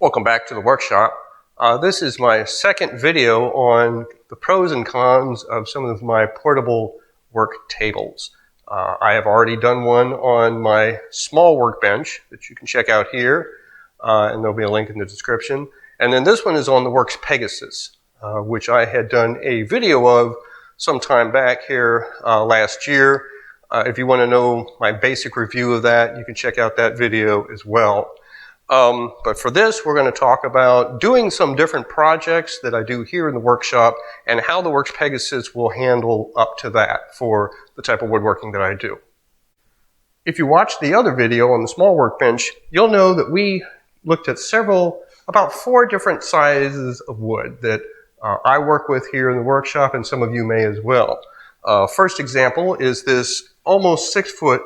Welcome back to the workshop. This is my second video on the pros and cons of some of my portable work tables. I have already done one on my small workbench that you can check out here, and there'll be a link in the description. And then this one is on the Worx Pegasus, which I had done a video of some time back here last year. If you want to know my basic review of that, you can check out that video as well. But for this, we're going to talk about doing some different projects that I do here in the workshop and how the Worx Pegasus will handle up to that for the type of woodworking that I do. If you watched the other video on the small workbench, you'll know that we looked at about 4 different sizes of wood that I work with here in the workshop, and some of you may as well. First example is this almost 6-foot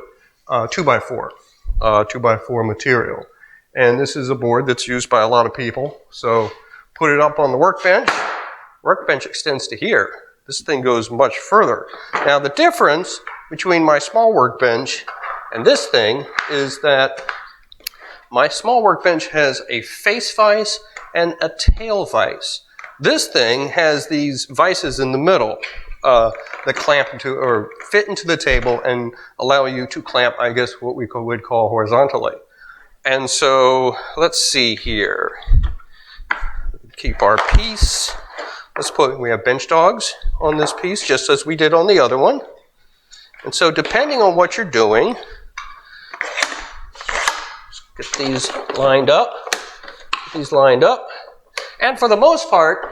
2x4 material. And this is a board that's used by a lot of people. So put it up on the workbench. Workbench extends to here. This thing goes much further. Now the difference between my small workbench and this thing is that my small workbench has a face vise and a tail vise. This thing has these vices in the middle that clamp into or fit into the table and allow you to clamp, I guess, what we would call horizontally. And so, let's see here. Keep our piece. We have bench dogs on this piece, just as we did on the other one. And so, depending on what you're doing, get these lined up. And for the most part,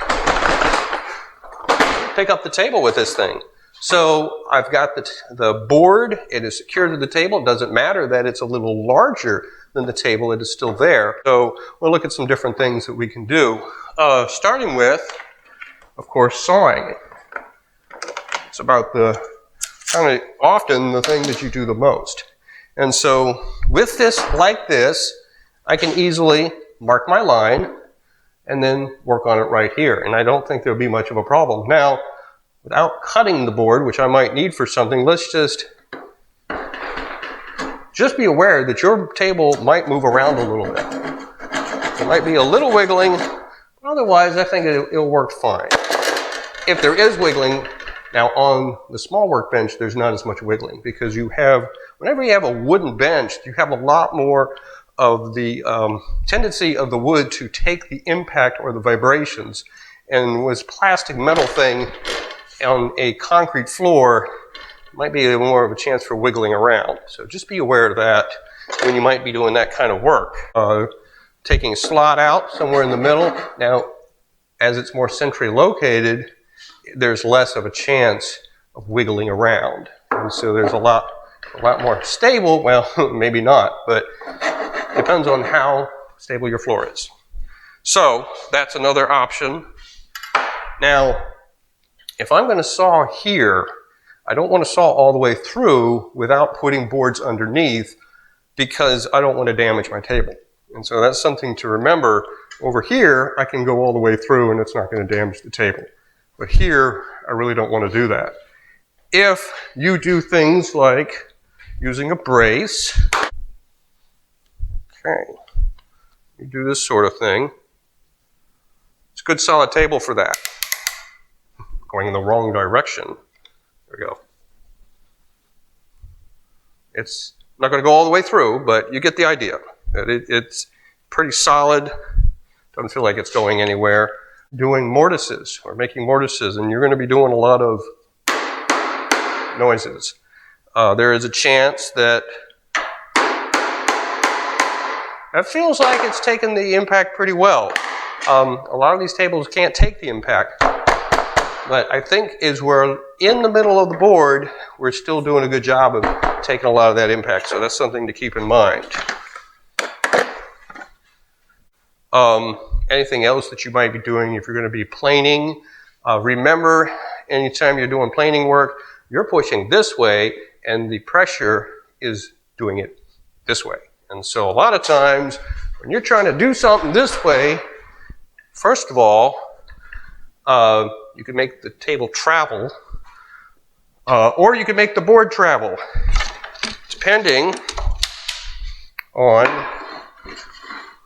pick up the table with this thing. So I've got the board, it is secured to the table. It doesn't matter that it's a little larger than the table, it is still there. So we'll look at some different things that we can do. Starting with, of course, sawing it. It's about often the thing that you do the most. And so with this, like this, I can easily mark my line and then work on it right here. And I don't think there'll be much of a problem. Now, without cutting the board, which I might need for something, let's just be aware that your table might move around a little bit. There might be a little wiggling, but otherwise I think it'll work fine. If there is wiggling, now on the small workbench there's not as much wiggling because whenever you have a wooden bench, you have a lot more of the tendency of the wood to take the impact or the vibrations. And with plastic metal thing on a concrete floor, might be more of a chance for wiggling around. So just be aware of that when you might be doing that kind of work. Taking a slot out somewhere in the middle. Now, as it's more centrally located, there's less of a chance of wiggling around. And so there's a lot more stable, well, maybe not, but depends on how stable your floor is. So that's another option. Now, if I'm going to saw here, I don't want to saw all the way through without putting boards underneath because I don't want to damage my table. And so that's something to remember. Over here, I can go all the way through and it's not going to damage the table. But here, I really don't want to do that. If you do things like using a brace, okay, you do this sort of thing, it's a good solid table for that. Going in the wrong direction. There we go. It's not going to go all the way through, but you get the idea. It's pretty solid. Doesn't feel like it's going anywhere. Doing mortises or making mortises, and you're going to be doing a lot of noises. There is a chance that feels like it's taken the impact pretty well. A lot of these tables can't take the impact. But I think as we're in the middle of the board, we're still doing a good job of taking a lot of that impact. So that's something to keep in mind. Anything else that you might be doing if you're going to be planing, remember, anytime you're doing planing work, you're pushing this way and the pressure is doing it this way. And so a lot of times when you're trying to do something this way, first of all, you can make the table travel, or you can make the board travel, depending on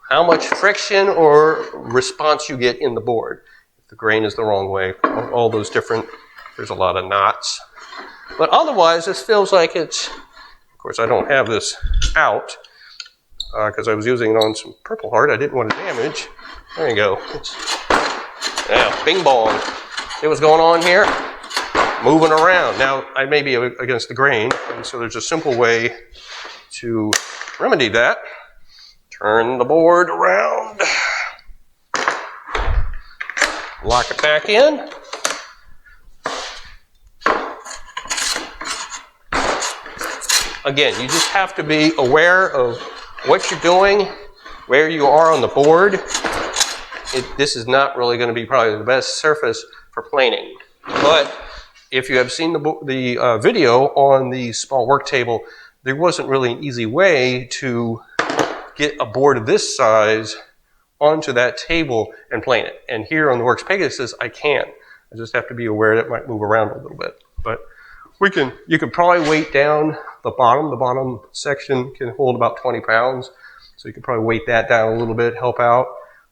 how much friction or response you get in the board. If the grain is the wrong way, all those different, there's a lot of knots. But otherwise, this feels like it's, of course I don't have this out because I was using it on some Purple Heart I didn't want to damage. There you go. Yeah, bing bong. See what's going on here? Moving around. Now, I may be against the grain, and so there's a simple way to remedy that. Turn the board around. Lock it back in. Again, you just have to be aware of what you're doing, where you are on the board. This is not really going to be probably the best surface for planing. But if you have seen the video on the small work table, there wasn't really an easy way to get a board of this size onto that table and plane it. And here on the Worx Pegasus, I can. I just have to be aware that it might move around a little bit. But you can probably weight down the bottom. The bottom section can hold about 20 pounds. So you can probably weight that down a little bit, help out,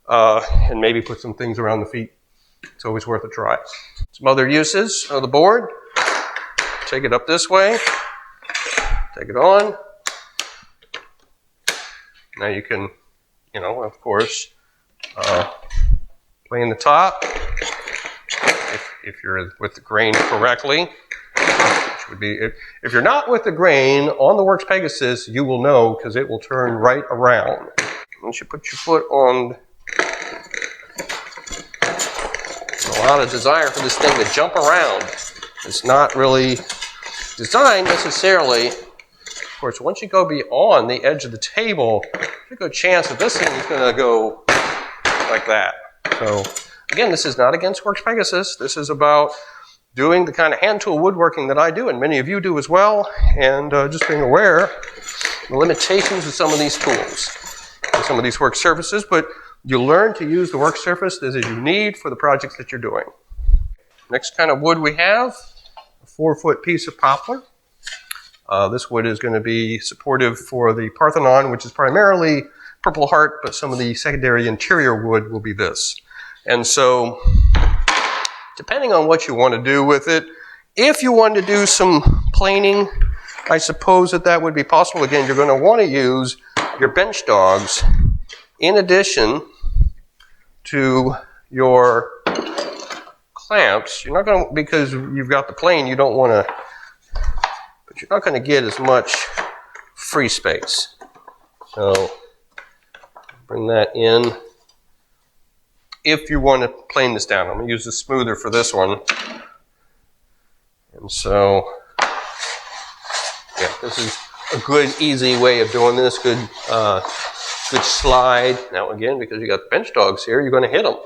and maybe put some things around the feet. It's always worth a try. Some other uses of the board. Take it up this way. Take it on. Now you can, of course, plane the top if you're with the grain correctly. Which would be, if you're not with the grain on the Worx Pegasus, you will know because it will turn right around. Once you put your foot on, there's a lot of desire for this thing to jump around. It's not really designed necessarily. Of course, once you go beyond the edge of the table, there's a good chance that this thing is going to go like that. So, again, this is not against Worx Pegasus. This is about doing the kind of hand tool woodworking that I do, and many of you do as well, and just being aware of the limitations of some of these tools and some of these work surfaces, but you learn to use the work surface as you need for the projects that you're doing. Next kind of wood we have, a 4-foot piece of poplar. This wood is going to be supportive for the Parthenon, which is primarily Purple Heart, but some of the secondary interior wood will be this. And so, depending on what you want to do with it, if you want to do some planing, I suppose that would be possible. Again, you're going to want to use your bench dogs in addition to your clamps. You're not going to, because you've got the plane, you don't want to, but you're not going to get as much free space. So bring that in. If you want to plane this down, I'm going to use the smoother for this one. And so, yeah, this is a good, easy way of doing this. Good slide. Now again, because you got the bench dogs here, you're going to hit them.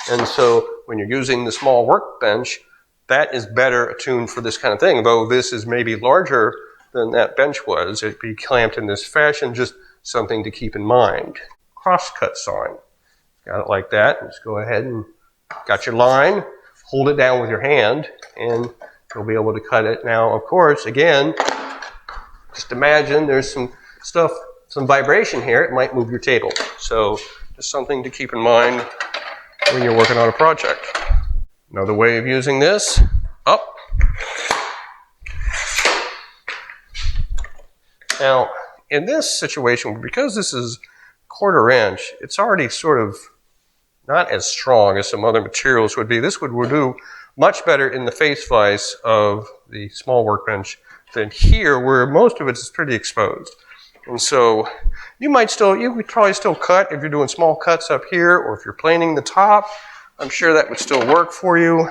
And so when you're using the small workbench, that is better attuned for this kind of thing. Though this is maybe larger than that bench was, it'd be clamped in this fashion, just something to keep in mind. Crosscut sawing. Got it like that. Just go ahead and got your line, hold it down with your hand, and you'll be able to cut it. Now, of course, again, just imagine there's some stuff, some vibration here. It might move your table. So just something to keep in mind when you're working on a project. Another way of using this, up. Now, in this situation, because this is 1/4 inch, it's already sort of not as strong as some other materials would be. This would do much better in the face vise of the small workbench than here, where most of it is pretty exposed. And so you could probably still cut if you're doing small cuts up here, or if you're planing the top. I'm sure that would still work for you.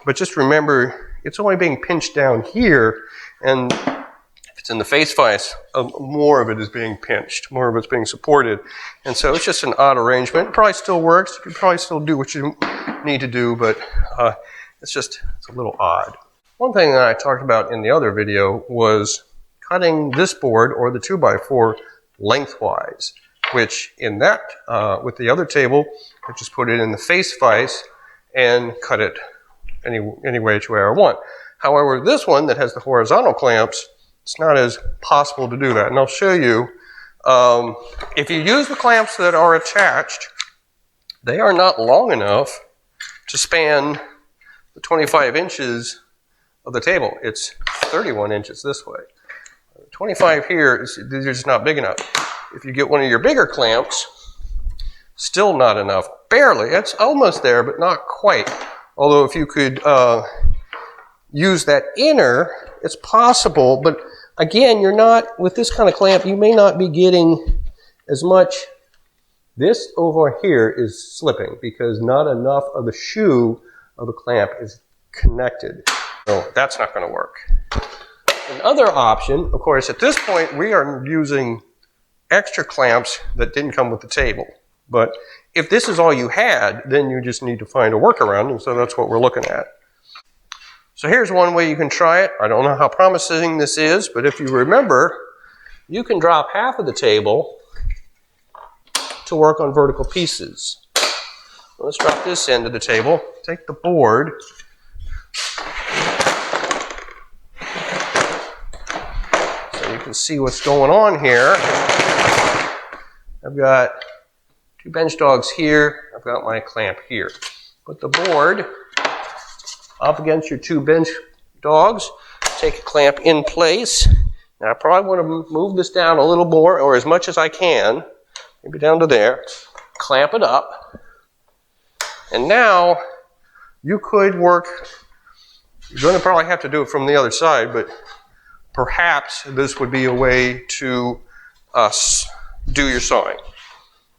But just remember, it's only being pinched down here, and if it's in the face vise, more of it is being pinched, more of it's being supported. And so it's just an odd arrangement. It probably still works. You can probably still do what you need to do, but it's a little odd. One thing that I talked about in the other video was cutting this board, or the 2x4, lengthwise, which in that, with the other table, I just put it in the face vise and cut it any which way I want. However, this one that has the horizontal clamps, it's not as possible to do that. And I'll show you If you use the clamps that are attached, they are not long enough to span the 25 inches of the table. It's 31 inches this way. 25 here, these are just not big enough. If you get one of your bigger clamps, still not enough. Barely. It's almost there, but not quite. Although if you could use that inner, it's possible. But again, you're not, with this kind of clamp, you may not be getting as much. This over here is slipping because not enough of the shoe of the clamp is connected. So that's not going to work. Another option, of course, at this point, we are using extra clamps that didn't come with the table. But if this is all you had, then you just need to find a workaround, and so that's what we're looking at. So here's one way you can try it. I don't know how promising this is, but if you remember, you can drop half of the table to work on vertical pieces. Let's drop this end of the table, take the board, so you can see what's going on here. I've got two bench dogs here, I've got my clamp here. Put the board up against your two bench dogs, take a clamp in place. Now I probably want to move this down a little more, or as much as I can, maybe down to there, clamp it up. And now you could work, you're going to probably have to do it from the other side, but perhaps this would be a way to do your sawing.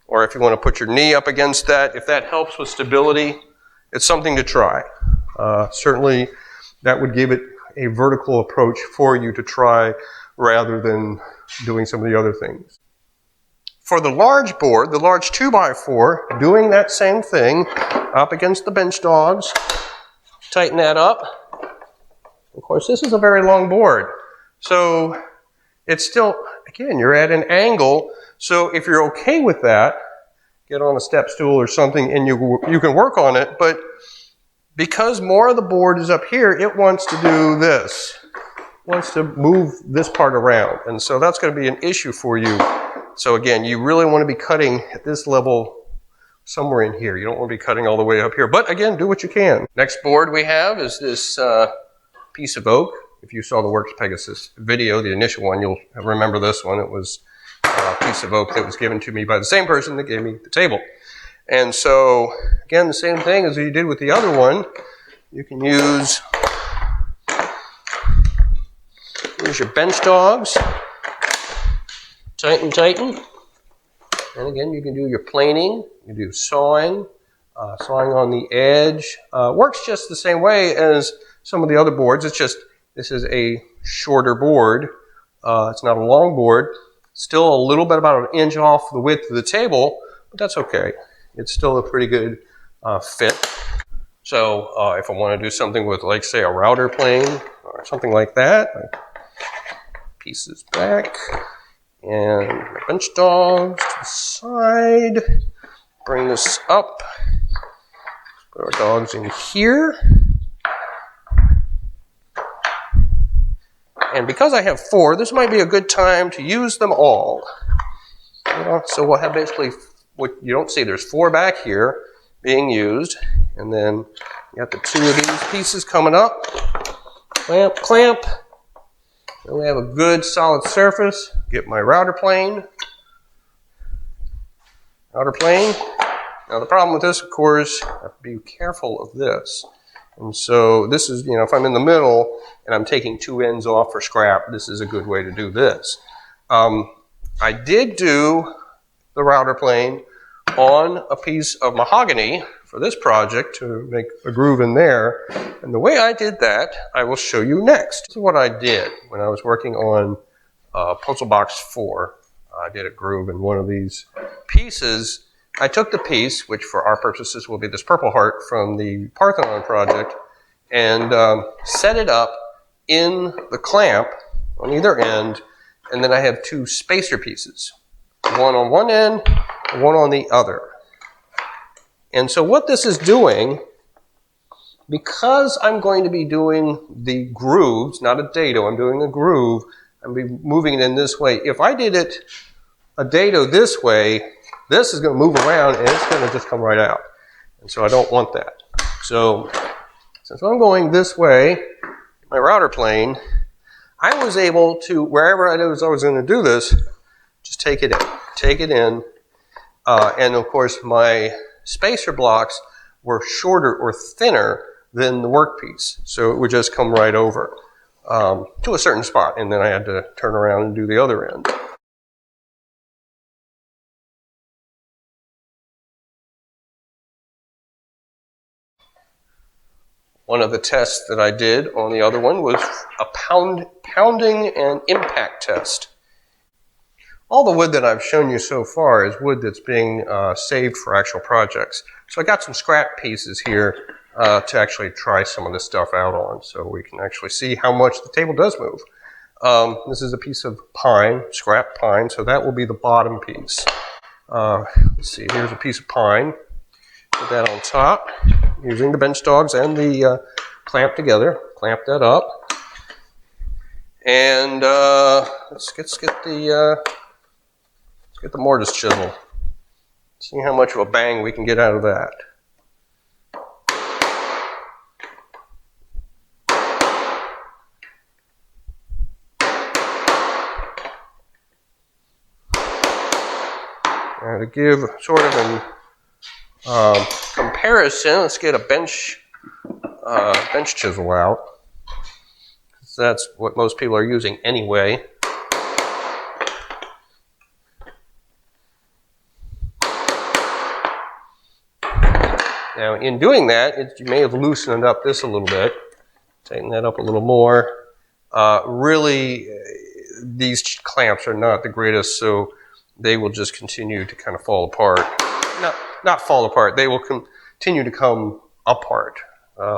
Or if you want to put your knee up against that, if that helps with stability, it's something to try. Certainly that would give it a vertical approach for you to try rather than doing some of the other things. For the large board, the large 2x4, doing that same thing, up against the bench dogs, tighten that up. Of course, this is a very long board, so it's still, again, you're at an angle, so if you're okay with that, get on a step stool or something and you can work on it, but because more of the board is up here, it wants to do this. It wants to move this part around, and so that's going to be an issue for you. So again, you really want to be cutting at this level somewhere in here. You don't want to be cutting all the way up here. But again, do what you can. Next board we have is this piece of oak. If you saw the Worx Pegasus video, the initial one, you'll remember this one. It was a piece of oak that was given to me by the same person that gave me the table. And so, again, the same thing as you did with the other one. You can use your bench dogs. Tighten, tighten. And again, you can do your planing, you can do sawing, sawing on the edge. Works just the same way as some of the other boards. It's just, this is a shorter board. It's not a long board. Still a little bit, about an inch off the width of the table, but that's okay. It's still a pretty good fit. So if I want to do something with, like, say, a router plane or something like that, pieces back. And my bench dogs to the side. Bring this up. Put our dogs in here. And because I have 4, this might be a good time to use them all. So we'll have basically, what you don't see, there's 4 back here being used. And then you got the 2 of these pieces coming up. Clamp, clamp. And we have a good solid surface. Get my router plane. Router plane. Now the problem with this, of course, I have to be careful of this. And so this is, you know, if I'm in the middle and I'm taking 2 ends off for scrap, this is a good way to do this. I did do the router plane on a piece of mahogany for this project to make a groove in there. And the way I did that, I will show you next. This is what I did when I was working on Puzzle Box 4. I did a groove in one of these pieces. I took the piece, which for our purposes will be this Purple Heart from the Parthenon project, and set it up in the clamp on either end, and then I have 2 spacer pieces, one on one end, one on the other. And so what this is doing, because I'm going to be doing the grooves, not a dado, I'm doing a groove, I'm moving it in this way. If I did it a dado this way, this is going to move around and it's going to just come right out. And so I don't want that. So since I'm going this way, my router plane, I was able to, wherever I was going to do this, just take it in. Take it in. And of course, my spacer blocks were shorter or thinner than the workpiece. So it would just come right over to a certain spot. And then I had to turn around and do the other end. One of the tests that I did on the other one was a pounding and impact test. All the wood that I've shown you so far is wood that's being saved for actual projects. So I got some scrap pieces here to actually try some of this stuff out on, so we can actually see how much the table does move. This is a piece of pine, scrap pine, so that will be the bottom piece. Let's see, here's a piece of pine. Put that on top, using the bench dogs and the clamp together. Clamp that up. And let's get the mortise chisel. See how much of a bang we can get out of that. Now to give sort of an comparison, let's get a bench chisel out. That's what most people are using anyway. Now, in doing that, you may have loosened up this a little bit. Tighten that up a little more. Really, these clamps are not the greatest, so they will just continue to kind of fall apart. Not fall apart, they will continue to come apart,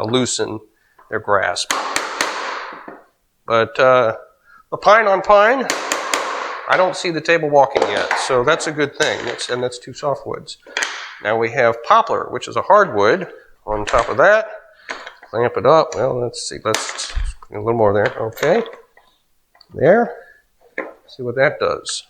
loosen their grasp. But the pine on pine, I don't see the table walking yet, so that's a good thing, and that's two softwoods. Now we have poplar, which is a hardwood. On top of that, clamp it up. Well, let's see, let's put a little more there. Okay, there. See what that does.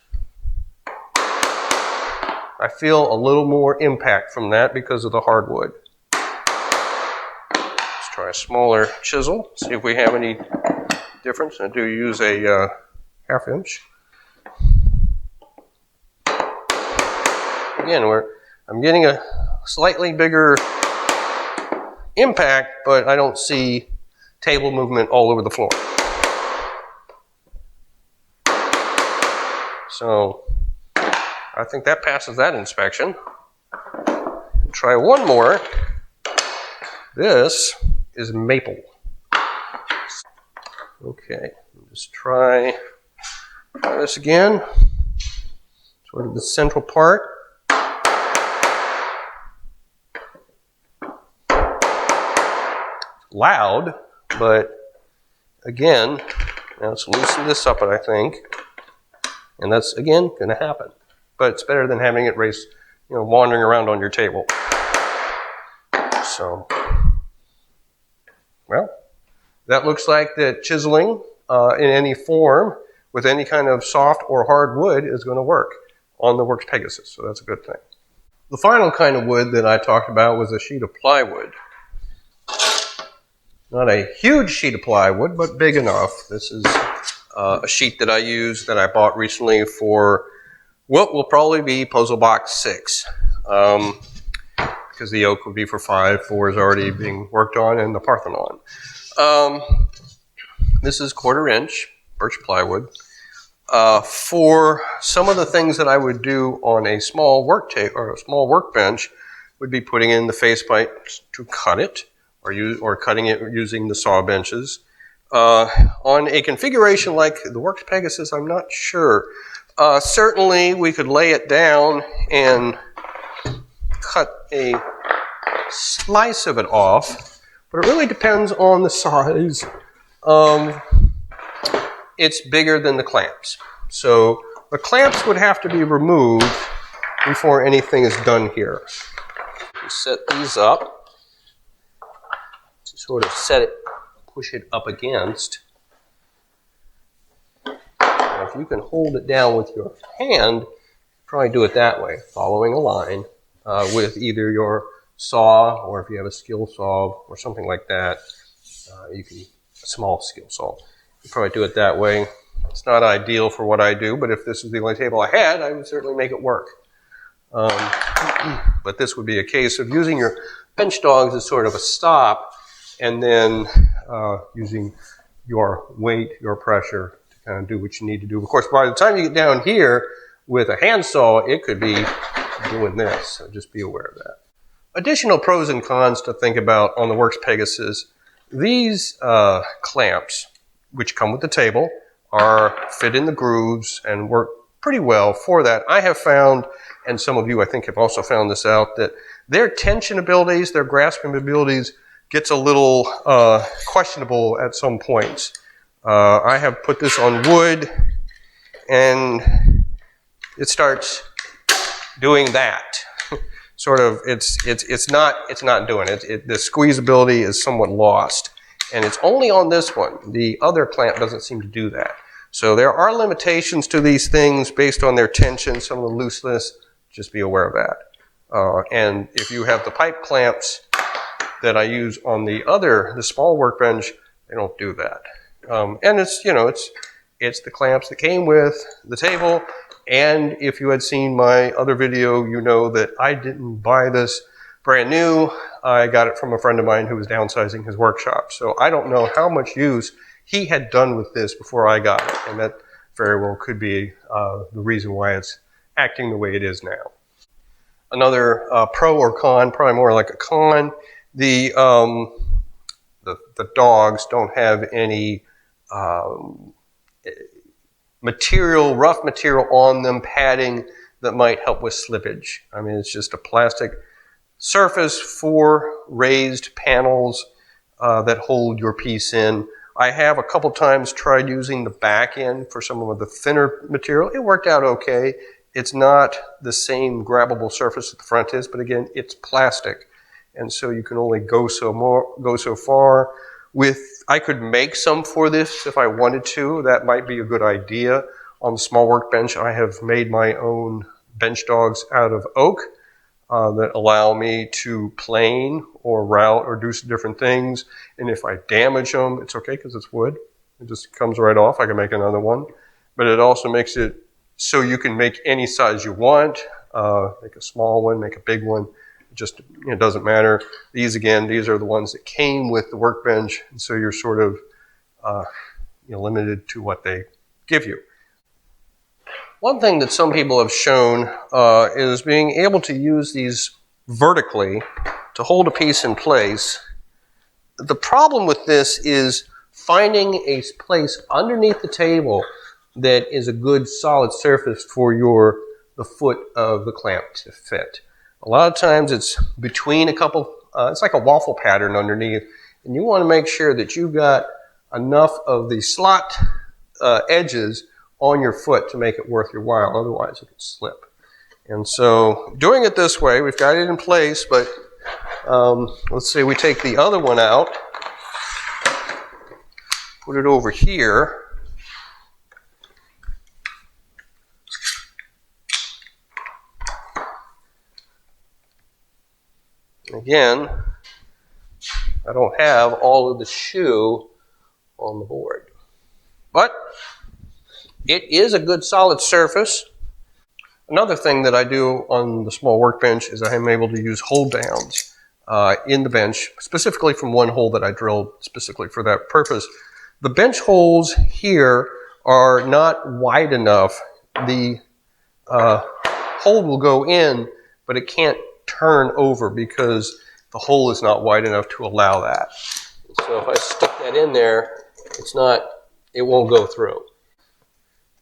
I feel a little more impact from that because of the hardwood. Let's try a smaller chisel, see if we have any difference. I do use a 1/2 inch. Again, I'm getting a slightly bigger impact, but I don't see table movement all over the floor. So I think that passes that inspection. Try one more. This is maple. Okay, just try this again. Sort of the central part. Loud, but again, now let's loosen this up, I think, and that's again going to happen. But it's better than having it race, wandering around on your table. So, well, that looks like that chiseling in any form with any kind of soft or hard wood is going to work on the Worx Pegasus. So that's a good thing. The final kind of wood that I talked about was a sheet of plywood. Not a huge sheet of plywood, but big enough. This is a sheet that I used that I bought recently for what will probably be puzzle box 6. Because the yoke would be for 5, 4 is already being worked on, and the Parthenon. This is 1/4 inch birch plywood. For some of the things that I would do on a small workbench would be putting in the faceplate to cut it, or cutting it using the saw benches. On a configuration like the Worx Pegasus, I'm not sure. Certainly we could lay it down and cut a slice of it off, but it really depends on the size. It's bigger than the clamps. So the clamps would have to be removed before anything is done here. We set these up to sort of push it up against. Now, if you can hold it down with your hand, probably do it that way, following a line with either your saw, or if you have a skill saw or something like that, you can, a small skill saw. You probably do it that way. It's not ideal for what I do, but if this was the only table I had, I would certainly make it work. But this would be a case of using your bench dogs as sort of a stop, and then using your weight, your pressure to kind of do what you need to do. Of course, by the time you get down here with a handsaw, it could be doing this, so just be aware of that. Additional pros and cons to think about on the Worx Pegasus. These clamps, which come with the table, are fit in the grooves and work pretty well for that. I have found, and some of you I think have also found this out, that their tension abilities, their grasping abilities, gets a little questionable at some points. I have put this on wood, and it starts doing that. Sort of, it's not doing it. The squeezability is somewhat lost, and it's only on this one. The other clamp doesn't seem to do that. So there are limitations to these things based on their tension, some of the looseness. Just be aware of that. And if you have the pipe clamps that I use on the small workbench, they don't do that. And it's the clamps that came with the table. And if you had seen my other video, you know that I didn't buy this brand new. I got it from a friend of mine who was downsizing his workshop. So I don't know how much use he had done with this before I got it. And that very well could be the reason why it's acting the way it is now. Another pro or con, probably more like a con, the dogs don't have any rough material on them, padding that might help with slippage. I mean, it's just a plastic surface for raised panels that hold your piece in. I have a couple times tried using the back end for some of the thinner material. It worked out okay. It's not the same grabbable surface that the front is, but again, it's plastic. And so you can only go so far. I could make some for this if I wanted to. That might be a good idea. On the small workbench, I have made my own bench dogs out of oak that allow me to plane or route or do some different things. And if I damage them, it's okay because it's wood. It just comes right off. I can make another one. But it also makes it so you can make any size you want. Make a small one, make a big one. It doesn't matter. These are the ones that came with the workbench, and so you're sort of limited to what they give you. One thing that some people have shown is being able to use these vertically to hold a piece in place. The problem with this is finding a place underneath the table that is a good solid surface for the foot of the clamp to fit. A lot of times it's between a couple, it's like a waffle pattern underneath, and you want to make sure that you've got enough of the slot edges on your foot to make it worth your while, otherwise it could slip. And so doing it this way, we've got it in place, but let's say we take the other one out, put it over here. Again, I don't have all of the shoe on the board, but it is a good solid surface. Another thing that I do on the small workbench is I am able to use hold downs in the bench, specifically from one hole that I drilled specifically for that purpose. The bench holes here are not wide enough. The hole will go in, but it can't turn over because the hole is not wide enough to allow that. So if I stick that in there, it won't go through.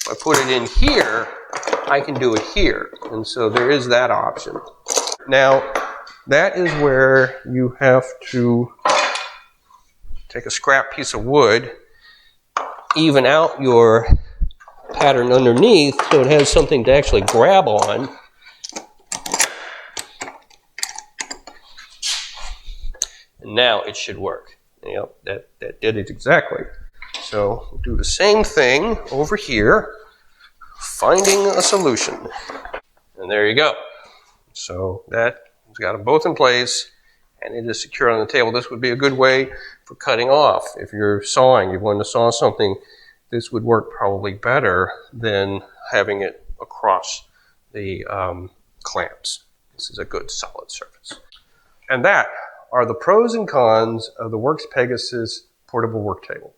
If I put it in here, I can do it here. And so there is that option. Now, that is where you have to take a scrap piece of wood, even out your pattern underneath so it has something to actually grab on. And now it should work. Yep, that did it exactly. So we'll do the same thing over here, finding a solution. And there you go. So that's got them both in place, and it is secure on the table. This would be a good way for cutting off. If you're sawing, you want to saw something, this would work probably better than having it across the clamps. This is a good solid surface. And that are the pros and cons of the Worx Pegasus portable work table.